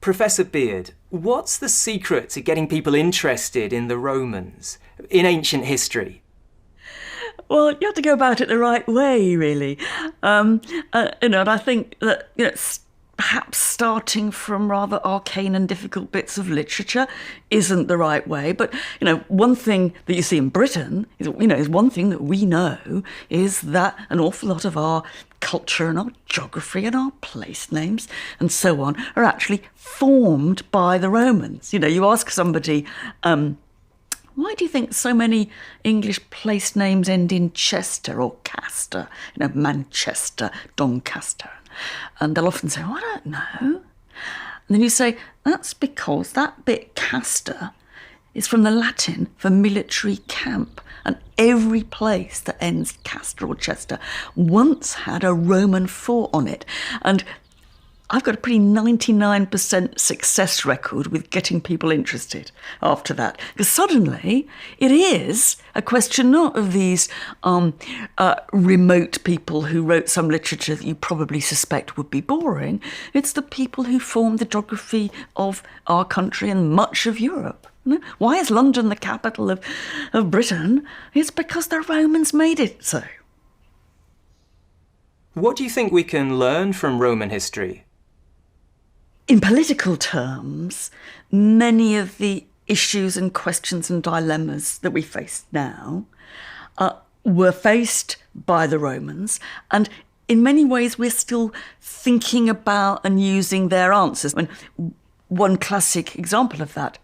Professor Beard, what's the secret to getting people interested in the Romans, in ancient history? Well, you have to go about it the right way, really. And I think that perhaps starting from rather arcane and difficult bits of literature isn't the right way. But one thing that you see in Britain is one thing that we know is that an awful lot of our culture and our geography and our place names and so on are actually formed by the Romans. You ask somebody, why do you think so many English place names end in Chester or Castor? Manchester, Doncaster. And they'll often say, I don't know. And then you say, that's because that bit Castor is from the Latin for military camp. And every place that ends Castor or Chester once had a Roman fort on it. And I've got a pretty 99% success record with getting people interested after that. Because suddenly it is a question not of these remote people who wrote some literature that you probably suspect would be boring. It's the people who formed the geography of our country and much of Europe. Why is London the capital of Britain? It's because the Romans made it so. What do you think we can learn from Roman history? In political terms, many of the issues and questions and dilemmas that we face now were faced by the Romans, and in many ways we're still thinking about and using their answers. One classic example of that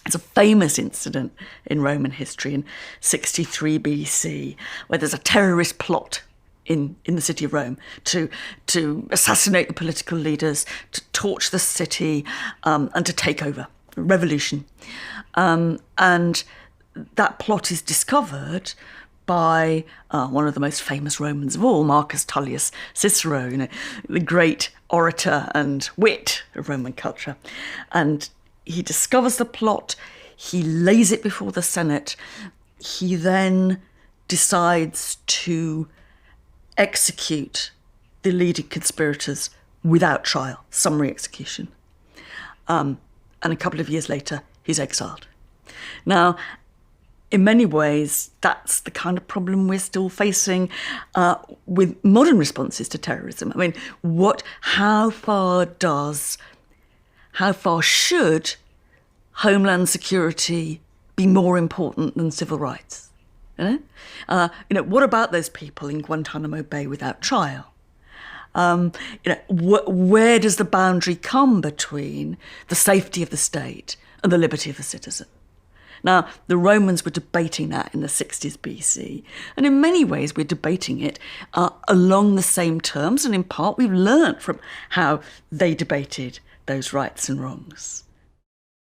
is a famous incident in Roman history in 63 BC, where there's a terrorist plot in the city of Rome to assassinate the political leaders, to torch the city, and to take over. A revolution. And that plot is discovered by one of the most famous Romans of all, Marcus Tullius Cicero, the great orator and wit of Roman culture. And he discovers the plot, he lays it before the Senate, he then decides to execute the leading conspirators without trial, summary execution. And a couple of years later, he's exiled. Now, in many ways, that's the kind of problem we're still facing with modern responses to terrorism. How far should homeland security be more important than civil rights? What about those people in Guantanamo Bay without trial? Where does the boundary come between the safety of the state and the liberty of the citizen? Now, the Romans were debating that in the 60s BC, and in many ways we're debating it along the same terms, and in part we've learnt from how they debated those rights and wrongs.